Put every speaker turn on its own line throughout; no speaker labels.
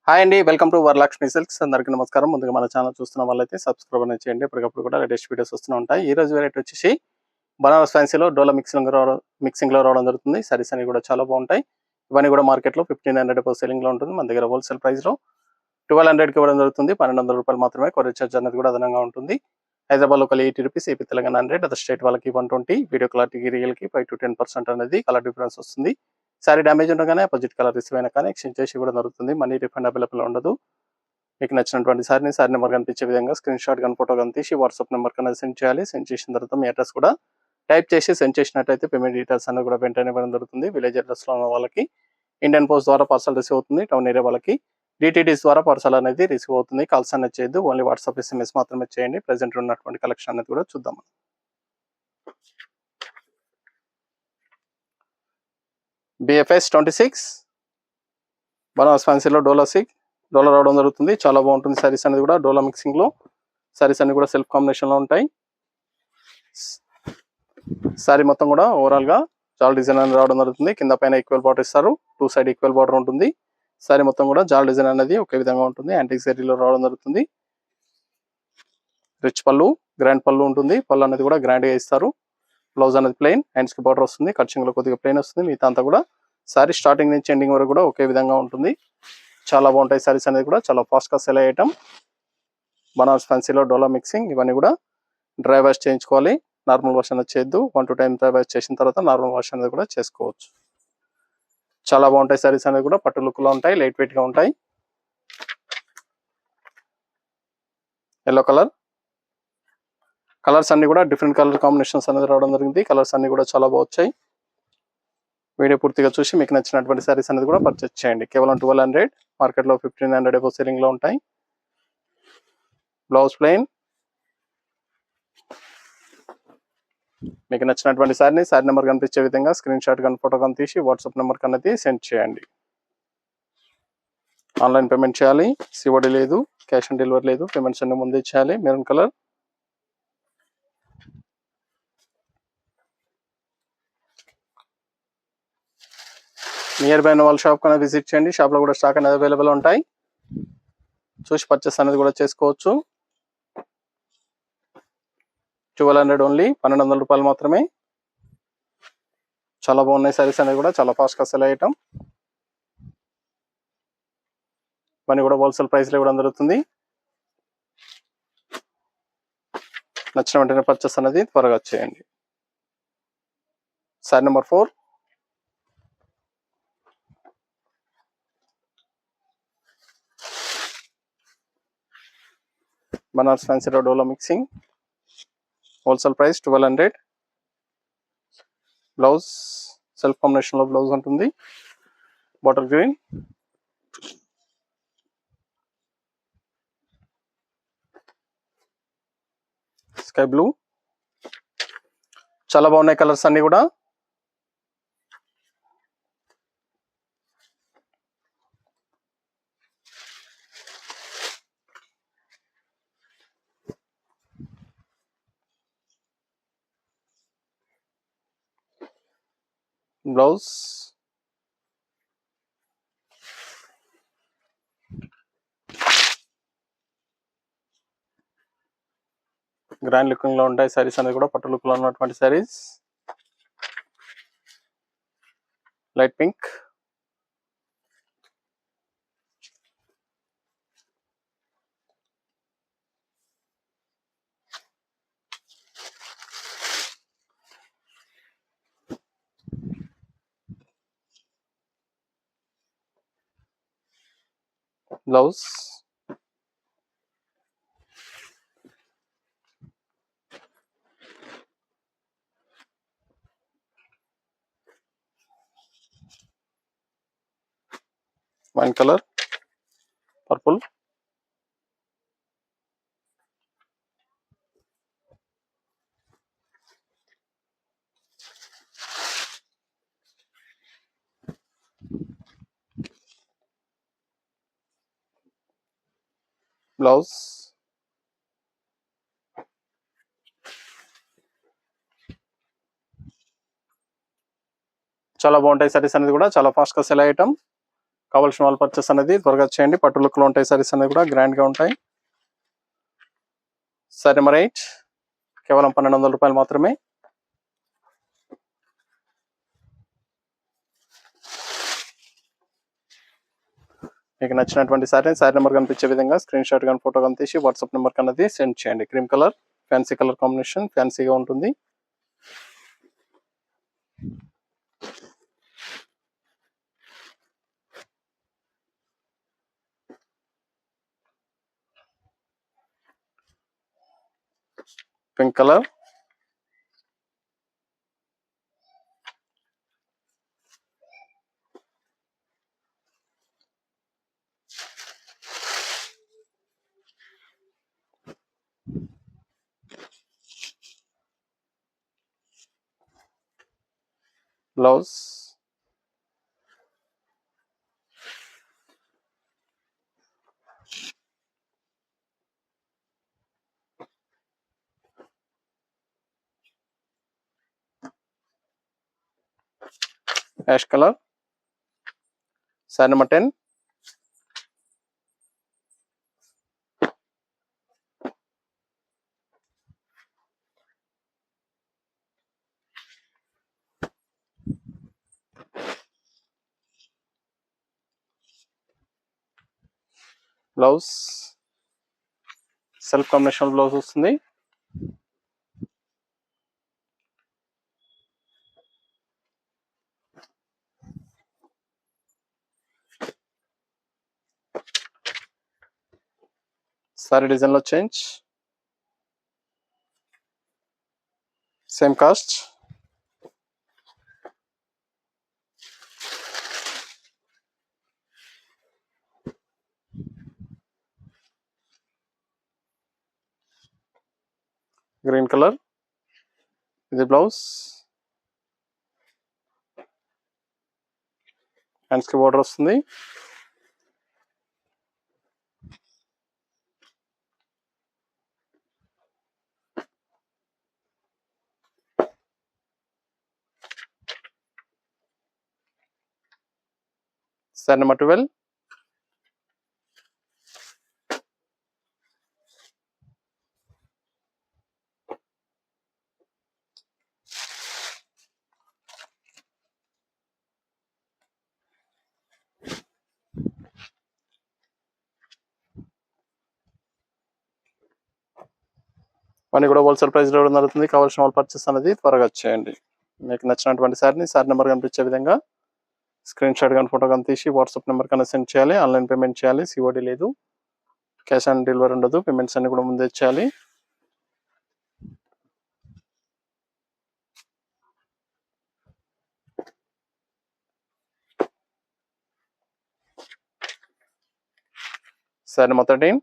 Hi అండి. Welcome to Varalakshmi silks. అందరికీ నమస్కారం. ముందుగా మన ఛానల్ చూస్తున్న వాళ్ళైతే సబ్స్క్రైబ్ అనేది చేయండి. ఎప్పటికప్పుడు కూడా లేటెస్ట్ వీడియోస్ వస్తూనే ఉంటాయి. ఈ రోజు వెరైటీ వచ్చేసి బనారస్ ఫ్యాన్సీలో డోలా మిక్సింగ్లో రావడం జరుగుతుంది. సారీస్ అన్ని కూడా చాలా బాగుంటాయి. ఇవన్నీ కూడా మార్కెట్లో 1500 సెల్లింగ్లో ఉంటుంది. మన దగ్గర హోల్సేల్ ప్రైస్లో 1200కి ఇవ్వడం జరుగుతుంది. 1200 మాత్రమే. కొరియర్ చార్జ్ అనేది కూడా అదనంగా ఉంటుంది. హైదరాబాద్లో ఒక 80 rupees, AP Telangana 100, other state వాళ్ళకి 120, వీడియో క్లారిటీకి రియల్కి 5 to 10% అనేది కలర్ డిఫరెన్స్ వస్తుంది. సారీ డ్యామేజ్ ఉండగానే అపోజిట్ కలర్ రిసీవ్ అయినా కానీ ఎక్స్చేంజ్ చేసి కూడా జరుగుతుంది. మనీ రిఫండ్ అవైలబుల్ ఉండదు. మీకు నచ్చినటువంటి సారీ నెంబర్ కనిపించే విధంగా స్క్రీన్ షాట్ కానీ ఫోటో కానీ తీసి వాట్సాప్ నెంబర్ కన్నా సెండ్ చేయాలి. సెండ్ చేసిన తర్వాత మీ అడ్రస్ కూడా టైప్ చేసి సెండ్ చేసినట్టయితే పేమెంట్ డీటెయిల్స్ అనేది కూడా వెంటనే ఇవ్వడం జరుగుతుంది. విలేజ్ అడ్రస్లో ఉన్న వాళ్ళకి ఇండియన్ పోస్ట్ ద్వారా పార్సల్ రిసీవ్ అవుతుంది. టౌన్ ఏరియా వాళ్ళకి డిటిడిస్ ద్వారా పార్సల్ అనేది రిసీవ్ అవుతుంది. కాల్స్ అనేది చేయొద్దు, ఓన్లీ వాట్సాప్ ఎస్ఎంఎస్ మాత్రమే చేయండి. ప్రెసెంట్ ఉన్నటువంటి కలెక్షన్ అనేది కూడా చూద్దాం. బిఎఫ్ఎస్ 26 బనారస్ ఫ్యాన్సీలో డోలా రావడం జరుగుతుంది. చాలా బాగుంటుంది సారీస్ అనేది కూడా. డోలా మిక్సింగ్లో సారీస్ అన్ని కూడా సెల్ఫ్ కాంబినేషన్లో ఉంటాయి. సారీ మొత్తం కూడా ఓవరాల్గా జాల్ డిజైన్ అనేది రావడం జరుగుతుంది. కింద పైన ఈక్వల్ బార్డర్ ఇస్తారు. 2 సైడ్ ఈక్వల్ బార్డర్ ఉంటుంది. సారీ మొత్తం కూడా జాల్ డిజైన్ అనేది ఒకే విధంగా ఉంటుంది. యాంటిక్ జరీలో రావడం జరుగుతుంది. రిచ్ పళ్ళు, గ్రాండ్ పళ్ళు ఉంటుంది. పళ్ళు అనేది కూడా గ్రాండ్గా ఇస్తారు. బ్లౌజ్ అనేది ప్లెయిన్, హ్యాండ్స్కి బార్డర్ వస్తుంది. కట్చింగ్లో కొద్దిగా ప్లెయిన్ వస్తుంది. మిగతా అంతా కూడా సారీ స్టార్టింగ్ నుంచి ఎండింగ్ వరకు కూడా ఒకే విధంగా ఉంటుంది. చాలా బాగుంటాయి సారీస్ అనేది కూడా. చాలా ఫాస్ట్గా సెల్ అయ్యేయటం. బనారస్ ఫ్యాన్సీలో డోలా మిక్సింగ్ ఇవన్నీ కూడా డ్రై వాష్ చేయించుకోవాలి. నార్మల్ వాష్ అనేది చేయొద్దు. 1 to 2 టైమ్స్ డ్రై వాష్ చేసిన తర్వాత నార్మల్ వాష్ అనేది కూడా చేసుకోవచ్చు. చాలా బాగుంటాయి సారీస్ అనేది కూడా. పట్టు లుక్లో ఉంటాయి, లైట్ వెయిట్గా ఉంటాయి. ఎల్లో కలర్స్ అన్ని కూడా డిఫరెంట్ కలర్ కాంబినేషన్స్ అనేది రావడం జరిగింది. కలర్స్ అన్ని కూడా చాలా బాగున్నాయి. వీడియో పూర్తిగా చూసి మీకు నచ్చినటువంటి సారీస్ అనేది కూడా పర్చేస్ చేయండి. కేవలం 1200, మార్కెట్లో 1500 సెల్లింగ్లో ఉంటాయి. Blouse plain. మీకు నచ్చినటువంటి సారీ నెంబర్ కనిపించే విధంగా స్క్రీన్ షాట్ కానీ ఫోటో కానీ తీసి వాట్సాప్ నెంబర్ కన్నది సెండ్ చేయండి. ఆన్లైన్ పేమెంట్ చేయాలి. సిఓడి లేదు, క్యాష్ ఆన్ డెలివరీ లేదు. పేమెంట్స్ అన్ని ముందే చేయాలి. Maroon colour. నియర్ బై ఉన్న వాళ్ళ షాప్ కన్నా విజిట్ చేయండి. షాప్లో కూడా స్టాక్ అనేది అవైలబుల్ ఉంటాయి. చూసి పర్చేస్ అనేది కూడా చేసుకోవచ్చు. 1200 ఓన్లీ, 1200 రూపాయలు మాత్రమే. చాలా బాగున్నాయి సారీస్ అనేది కూడా. చాలా ఫాస్ట్గా సెల్ అయ్యటం. ఇవన్నీ కూడా హోల్సేల్ ప్రైస్లో ఇవ్వడం జరుగుతుంది. నచ్చిన వెంటనే పర్చేస్ అనేది త్వరగా చేయండి. సారీ నెంబర్ 4 బనారస్ ఫ్యాన్సీలో డోలా mixing. Wholesale price 1200. Blouse self కాంబినేషన్లో బ్లౌజ్ ఉంటుంది. Bottle green, sky blue. చాలా బాగున్నాయి కలర్స్ అన్ని కూడా. బ్లౌజ్ గ్రాండ్ లుకింగ్ లో ఉంటాయి సారీస్ అనేది కూడా. పట్టు లుక్ లో ఉన్నటువంటి saris. Light pink, blouse wine colour, purple, blouse చాలా బాగుంటాయి సారీస్ అనేది కూడా. చాలా ఫాస్ట్ గా సెల్ అయ్యటం. కావాల్సిన వాళ్ళు పర్చేస్ అనేది త్వరగా చేయండి. పట్టు లుక్లో ఉంటాయి సారీస్ అనేది కూడా గ్రాండ్గా ఉంటాయి. సారీ నెంబర్ 8 కేవలం 1200 రూపాయలు మాత్రమే. మీకు నచ్చినటువంటి సారీ నెంబర్ కనిపించే విధంగా స్క్రీన్ షాట్ కానీ ఫోటో కానీ తీసి వాట్సాప్ నెంబర్ కన్నది సెండ్ చేయండి. Cream colour fancy colour combination, ఫ్యాన్సీగా ఉంటుంది. Pink colour, blouse ash colour. Sari number 10 blouse self combination blouse వస్తుంది. సారీ డిజైన్ లో change, same cost. Green colour, ఇది బ్లౌజ్, హ్యాండ్స్ కి బోర్డర్ వస్తుంది. సారీ నెంబర్ 12 మనీ కూడా హోల్సేల్ ప్రైస్ ఇవ్వడం జరుగుతుంది. కావాల్సిన వాళ్ళు పర్చేస్ అనేది త్వరగా చేయండి. మీకు నచ్చినటువంటి సారీ నెంబర్ కనిపించే విధంగా స్క్రీన్ షాట్ కానీ ఫోటో కానీ తీసి వాట్సాప్ నెంబర్ కన్నా సెండ్ చేయాలి. ఆన్లైన్ పేమెంట్ చేయాలి. సిఓడి లేదు, క్యాష్ ఆన్ డెలివరీ ఉండదు. పేమెంట్స్ అన్ని కూడా ముందే చేయాలి. Sorry number 13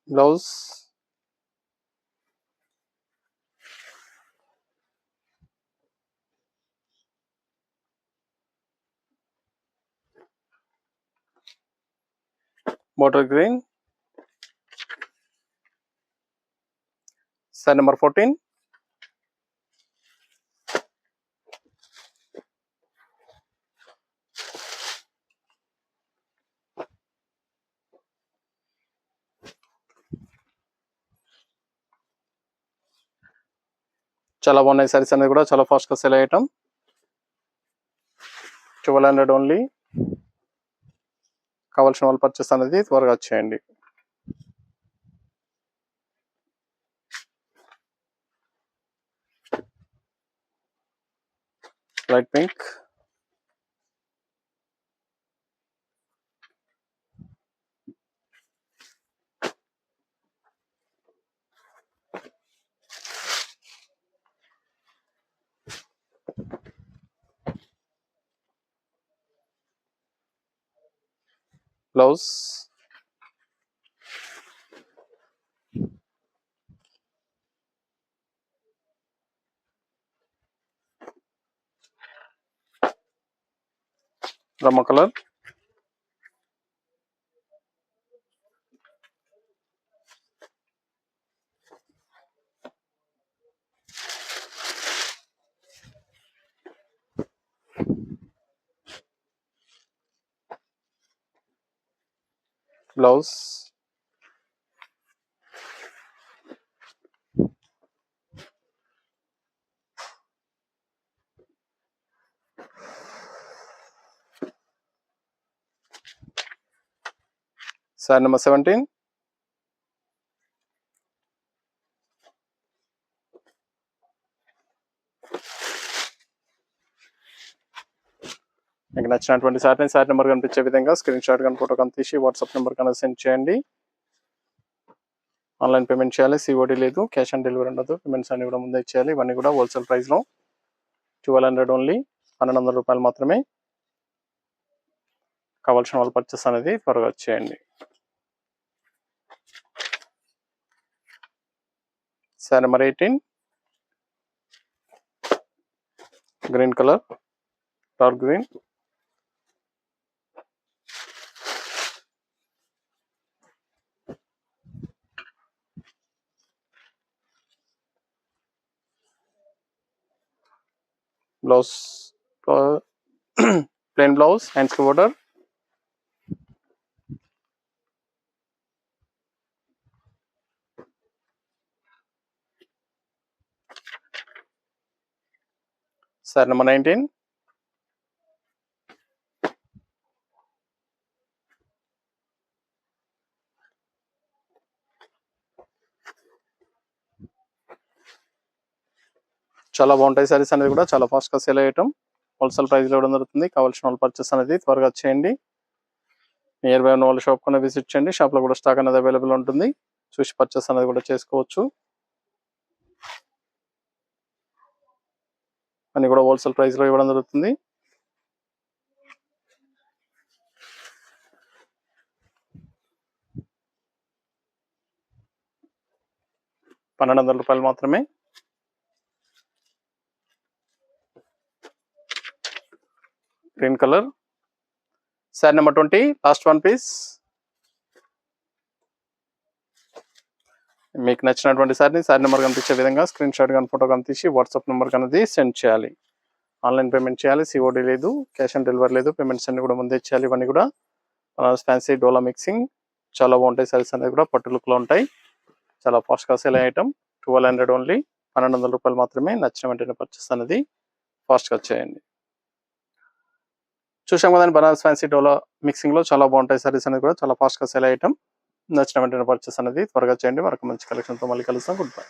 blouse, బోటర్ green. Sorry number 14 చాలా బాగున్నాయి సారీస్ అనేది కూడా చాలా ఫాస్ట్ గా సేల్ అయ్యటం. 1200 ఓన్లీ. కావాల్సిన వాళ్ళు పర్చేస్ అనేది త్వరగా చేయండి. లైట్ పింక్, బ్లౌజ్, రమ్మ కలర్, బ్లౌజ్, శారీ నెంబర్ 17, మీకు నచ్చినటువంటి శారీ నెంబర్ కనిపించే విధంగా స్క్రీన్ షాట్ కానీ ఫోటో కానీ తీసి వాట్సాప్ నెంబర్ కన్నా సెండ్ చేయండి. ఆన్లైన్ పేమెంట్ చేయాలి, సిఓడి లేదు, క్యాష్ ఆన్ డెలివరీ ఉండదు. పేమెంట్స్ అన్ని కూడా ముందే ఇచ్చేయాలి. ఇవన్నీ కూడా హోల్సేల్ ప్రైస్లో 1200 ఓన్లీ, 1200 రూపాయలు మాత్రమే. కావాల్సిన వాళ్ళు పర్చేస్ అనేది త్వరగా వచ్చేయండి. Sari number 18, green colour, dark green, blouse plain blouse, హ్యాండ్స్కి బోర్డర్, శారీ నెంబర్ 19, చాలా బాగుంటాయి సారీస్ అనేది కూడా, చాలా ఫాస్ట్గా సేల్ అయ్యటం, హోల్సేల్ ప్రైస్లో ఇవ్వడం జరుగుతుంది. కావాల్సిన వాళ్ళు పర్చేస్ అనేది త్వరగా చేయండి. నియర్ బై ఉన్న వాళ్ళ షాప్ కన్నా విజిట్ చేయండి. షాప్లో కూడా స్టాక్ అనేది అవైలబుల్ ఉంటుంది, చూసి పర్చేస్ అనేది కూడా చేసుకోవచ్చు. అన్ని కూడా హోల్సేల్ ప్రైస్లో ఇవ్వడం జరుగుతుంది. ₹1200 మాత్రమే. Green colour, sari number 20, last one piece. మీకు నచ్చినటువంటి శారీ నెంబర్ కనిపించే విధంగా స్క్రీన్ షాట్ కానీ ఫోటో కానీ తీసి వాట్సాప్ నెంబర్ అనేది సెండ్ చేయాలి. ఆన్లైన్ పేమెంట్ చేయాలి, సిఓడి లేదు, క్యాష్ ఆన్ డెలివరీ లేదు. పేమెంట్స్ అన్ని కూడా ముందే చేయాలి. ఇవన్నీ కూడా ఫ్యాన్సీ డోలా మిక్సింగ్, చాలా బాగుంటాయి సారీస్ అనేది కూడా, పట్టు లుక్లో ఉంటాయి. చాలా ఫాస్ట్గా సేల్ అయ్యే ఐటమ్, 1200 ఓన్లీ, ₹1200 మాత్రమే. నచ్చిన వెంటనే పర్చేస్ అనేది ఫాస్ట్గా చేయండి. చూసాం కదండి, బనారస్ ఫ్యాన్సీ డోలా మిక్సింగ్లో చాలా బాగుంటాయి సారీస్ అనేది కూడా, చాలా ఫాస్ట్గా సేల్ అయ్యే ఐటమ్. నచ్చిన వెంటనే పర్చేస్ అనేది త్వరగా చేయండి. మరొక మంచి కలెక్షన్తో మళ్ళీ కలుస్తాం. Good bye.